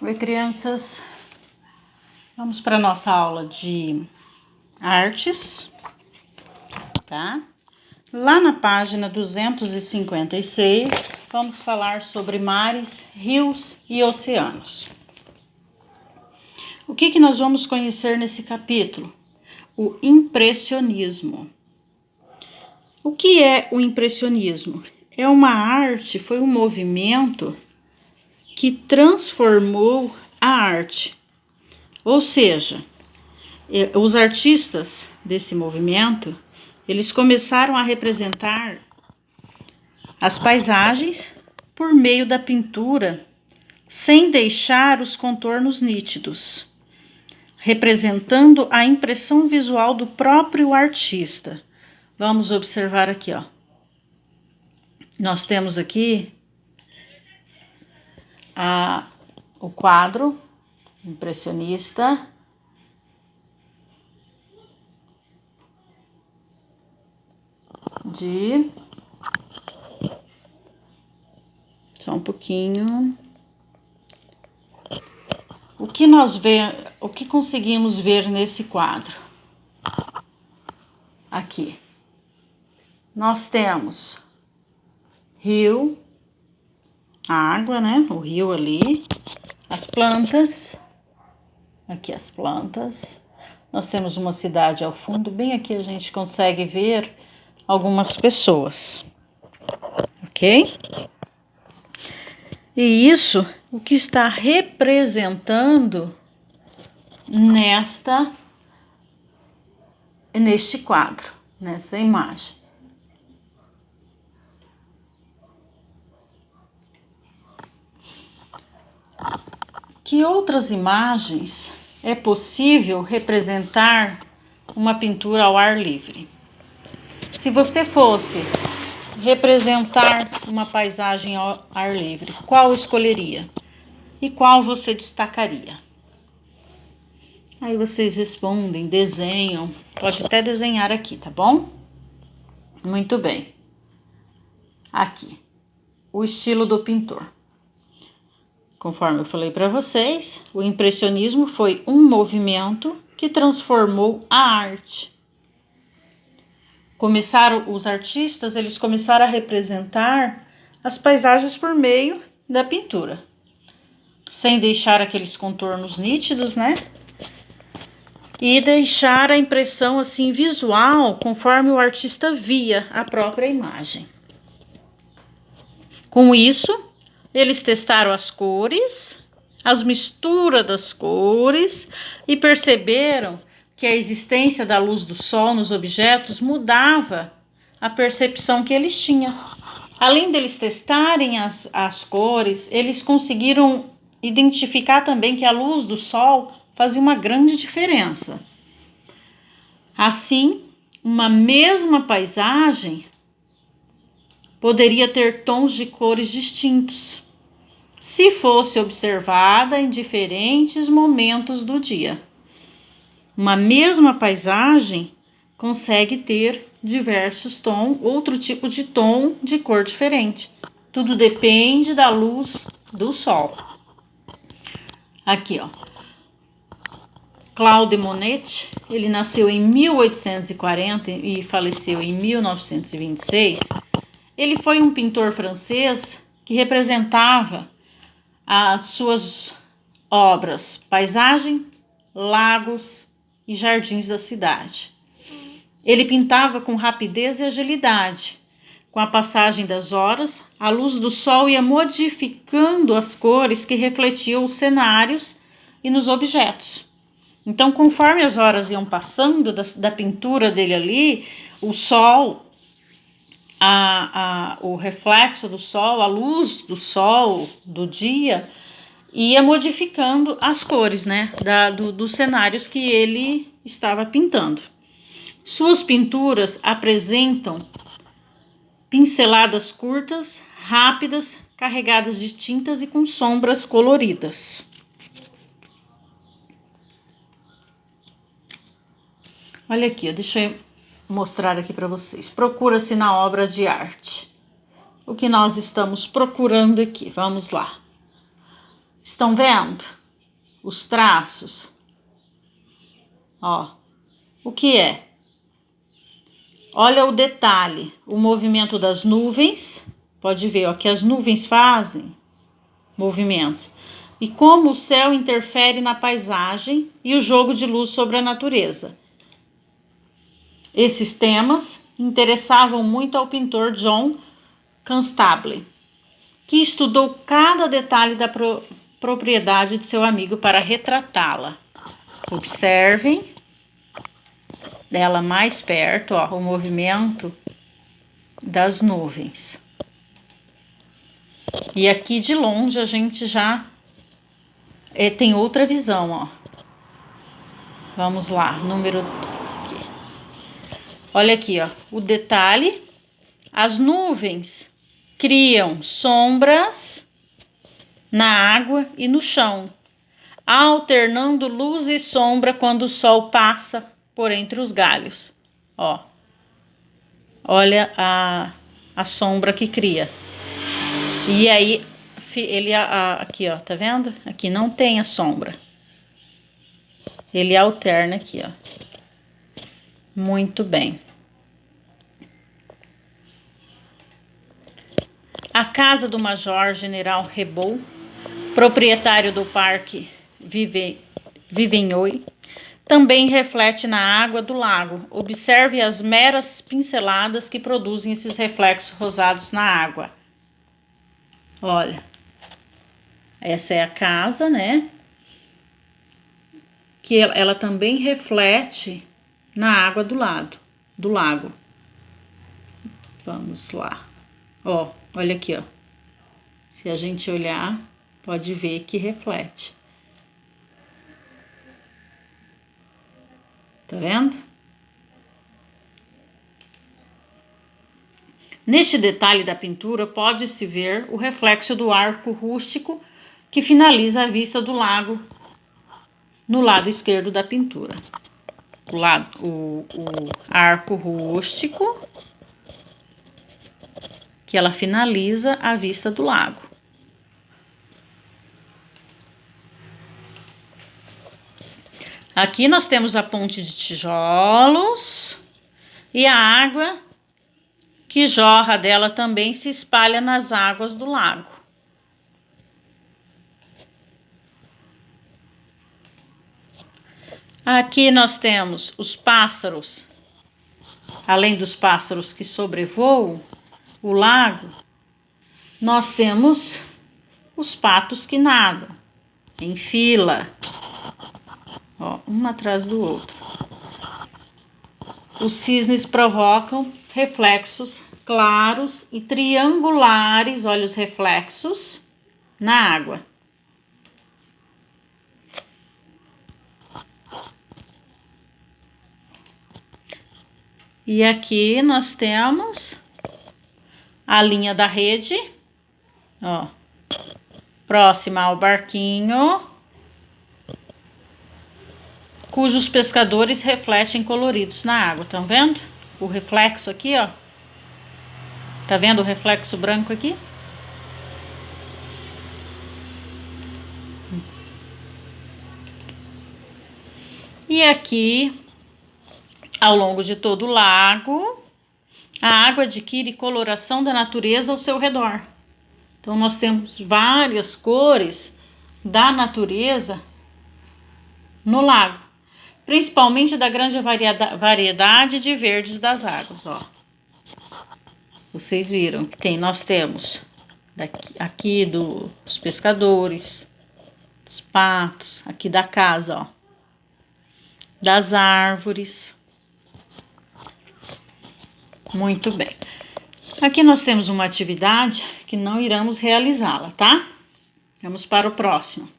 Oi, crianças. Vamos para a nossa aula de artes, tá? Lá na página 256, vamos falar sobre mares, rios e oceanos. O que nós vamos conhecer nesse capítulo? O impressionismo. O que é o impressionismo? É uma arte, foi um movimento que transformou a arte. Ou seja, os artistas desse movimento, eles começaram a representar as paisagens por meio da pintura, sem deixar os contornos nítidos, representando a impressão visual do próprio artista. Vamos observar aqui, ó. Nós temos aqui o quadro impressionista. Só um pouquinho. O que conseguimos ver nesse quadro? Aqui. Nós temos rio, a água, né? O rio ali, as plantas. Aqui as plantas. Nós temos uma cidade ao fundo, bem aqui a gente consegue ver algumas pessoas. Ok? E isso, o que está representando neste quadro, nessa imagem. Que outras imagens é possível representar uma pintura ao ar livre? Se você fosse representar uma paisagem ao ar livre, qual escolheria? E qual você destacaria? Aí vocês respondem, desenham, pode até desenhar aqui, tá bom? Muito bem. Aqui, o estilo do pintor. Conforme eu falei para vocês, o impressionismo foi um movimento que transformou a arte. Os artistas, eles começaram a representar as paisagens por meio da pintura, sem deixar aqueles contornos nítidos, né? E deixar a impressão assim visual conforme o artista via a própria imagem. Com isso, eles testaram as cores, as misturas das cores e perceberam que a existência da luz do sol nos objetos mudava a percepção que eles tinham. Além deles testarem as cores, eles conseguiram identificar também que a luz do sol fazia uma grande diferença. Assim, uma mesma paisagem poderia ter tons de cores distintos, se fosse observada em diferentes momentos do dia. Uma mesma paisagem consegue ter diversos tons, outro tipo de tom de cor diferente. Tudo depende da luz do sol. Aqui, ó. Claude Monet, ele nasceu em 1840 e faleceu em 1926. Ele foi um pintor francês que representava as suas obras, paisagem, lagos e jardins da cidade. Ele pintava com rapidez e agilidade. Com a passagem das horas, a luz do sol ia modificando as cores que refletiam os cenários e nos objetos. Então, conforme as horas iam passando da pintura dele ali, o sol, o reflexo do sol, a luz do sol, do dia, ia modificando as cores, né, dos cenários que ele estava pintando. Suas pinturas apresentam pinceladas curtas, rápidas, carregadas de tintas e com sombras coloridas. Olha aqui, deixa eu mostrar aqui para vocês. Procura-se na obra de arte. O que nós estamos procurando aqui? Vamos lá. Estão vendo os traços? Ó, o que é? Olha o detalhe, o movimento das nuvens. Pode ver, ó, que as nuvens fazem movimentos. E como o céu interfere na paisagem e o jogo de luz sobre a natureza. Esses temas interessavam muito ao pintor John Constable, que estudou cada detalhe da propriedade de seu amigo para retratá-la. Observem dela mais perto, ó, o movimento das nuvens. E aqui de longe a gente já tem outra visão, ó. Vamos lá, número aqui. Olha aqui, ó, o detalhe. As nuvens criam sombras na água e no chão, alternando luz e sombra quando o sol passa por entre os galhos. Ó, olha a sombra que cria. E aí, ele aqui, ó, tá vendo? Aqui não tem a sombra. Ele alterna aqui, ó. Muito bem. A casa do Major General Reboul, proprietário do Parque Vivenhoi, também reflete na água do lago. Observe as meras pinceladas que produzem esses reflexos rosados na água. Olha, essa é a casa, né? Que ela também reflete na água do lago. Vamos lá. Ó, olha aqui, ó. Se a gente olhar, pode ver que reflete. Tá vendo? Neste detalhe da pintura, pode-se ver o reflexo do arco rústico que finaliza a vista do lago no lado esquerdo da pintura. O arco rústico que ela finaliza a vista do lago. Aqui nós temos a ponte de tijolos e a água que jorra dela também se espalha nas águas do lago. Aqui nós temos os pássaros. Além dos pássaros que sobrevoam o lago, nós temos os patos que nadam em fila, ó, um atrás do outro. Os cisnes provocam reflexos claros e triangulares, olha os reflexos, na água. E aqui nós temos a linha da rede, ó, próxima ao barquinho, cujos pescadores refletem coloridos na água. Estão vendo? O reflexo aqui, ó. Tá vendo o reflexo branco aqui? E aqui, ao longo de todo o lago, a água adquire coloração da natureza ao seu redor. Então, nós temos várias cores da natureza no lago, principalmente da grande variedade de verdes das águas, ó. Vocês viram que nós temos aqui dos pescadores, dos patos, aqui da casa, ó, das árvores. Muito bem. Aqui nós temos uma atividade que não iremos realizá-la, tá? Vamos para o próximo.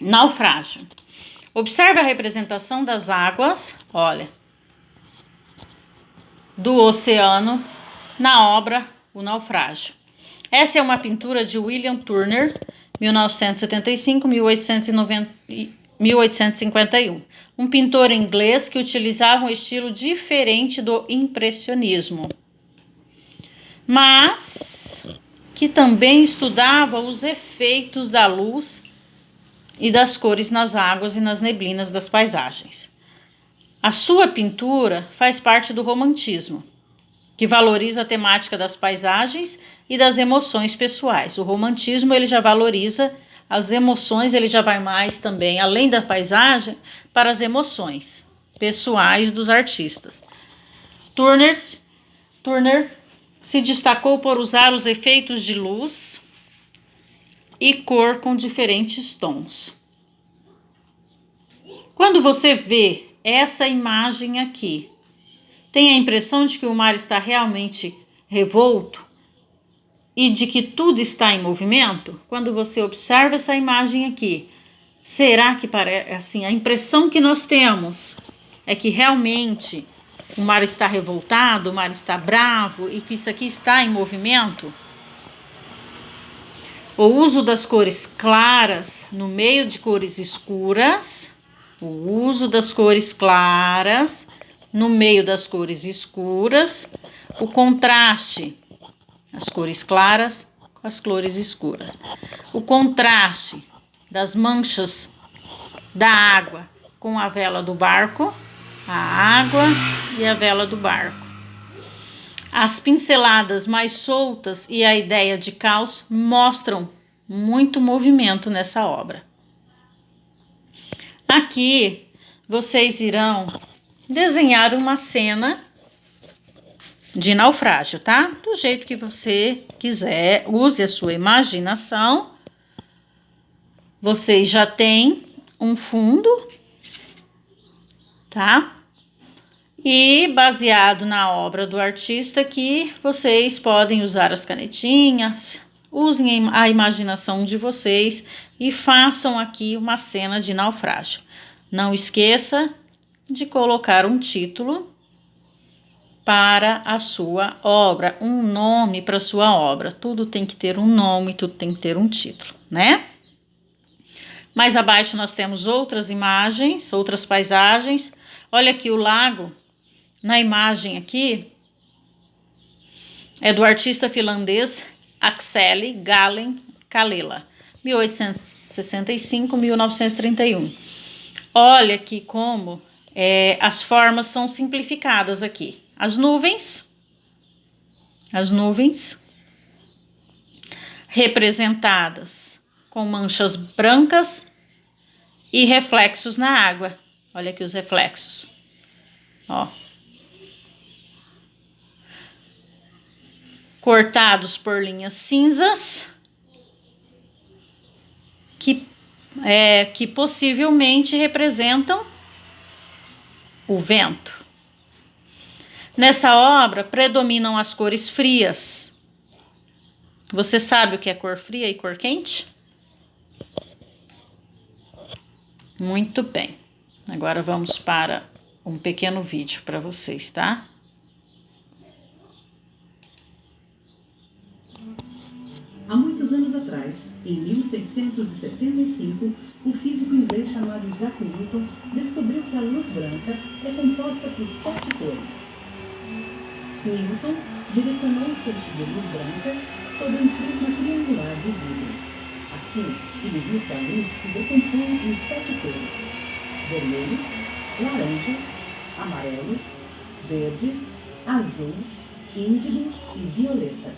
Naufrágio. Observe a representação das águas, olha, do oceano na obra O Naufrágio. Essa é uma pintura de William Turner, 1975-1851. Um pintor inglês que utilizava um estilo diferente do impressionismo, mas que também estudava os efeitos da luz e das cores nas águas e nas neblinas das paisagens. A sua pintura faz parte do romantismo, que valoriza a temática das paisagens e das emoções pessoais. O romantismo ele já valoriza as emoções, ele já vai mais também, além da paisagem, para as emoções pessoais dos artistas. Turner se destacou por usar os efeitos de luz e cor com diferentes tons. Quando você vê essa imagem aqui, tem a impressão de que o mar está realmente revolto e de que tudo está em movimento? Quando você observa essa imagem aqui, será que parece assim? A impressão que nós temos é que realmente o mar está revoltado, o mar está bravo e que isso aqui está em movimento? O uso das cores claras no meio de cores escuras, o uso das cores claras no meio das cores escuras, o contraste, as cores claras com as cores escuras, o contraste das manchas da água com a vela do barco, a água e a vela do barco. As pinceladas mais soltas e a ideia de caos mostram muito movimento nessa obra. Aqui vocês irão desenhar uma cena de naufrágio, tá? Do jeito que você quiser, use a sua imaginação. Vocês já têm um fundo, tá? E baseado na obra do artista aqui, vocês podem usar as canetinhas, usem a imaginação de vocês e façam aqui uma cena de naufrágio. Não esqueça de colocar um título para a sua obra, um nome para a sua obra. Tudo tem que ter um nome, tudo tem que ter um título, né? Mais abaixo nós temos outras imagens, outras paisagens. Olha aqui o lago. Na imagem aqui, é do artista finlandês Akseli Gallen-Kallela, 1865-1931. Olha aqui como as formas são simplificadas aqui. As nuvens representadas com manchas brancas e reflexos na água. Olha aqui os reflexos. Ó. Cortados por linhas cinzas que possivelmente representam o vento. Nessa obra predominam as cores frias. Você sabe o que é cor fria e cor quente? Muito bem. Agora vamos para um pequeno vídeo para vocês, tá? Há muitos anos atrás, em 1675, o físico inglês chamado Isaac Newton descobriu que a luz branca é composta por 7 cores. Newton direcionou um feixe de luz branca sobre um prisma triangular de vidro. Assim, ele viu que a luz se decompõe em 7 cores: vermelho, laranja, amarelo, verde, azul, índigo e violeta.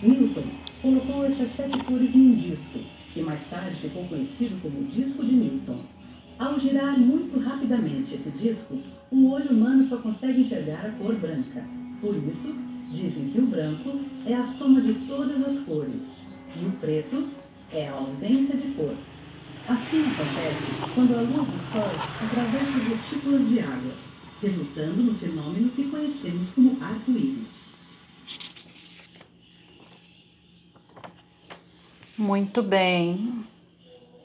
Newton colocou essas 7 cores em um disco, que mais tarde ficou conhecido como disco de Newton. Ao girar muito rapidamente esse disco, o olho humano só consegue enxergar a cor branca. Por isso, dizem que o branco é a soma de todas as cores, e o preto é a ausência de cor. Assim acontece quando a luz do sol atravessa gotículas de água, resultando no fenômeno que conhecemos como arco-íris. Muito bem.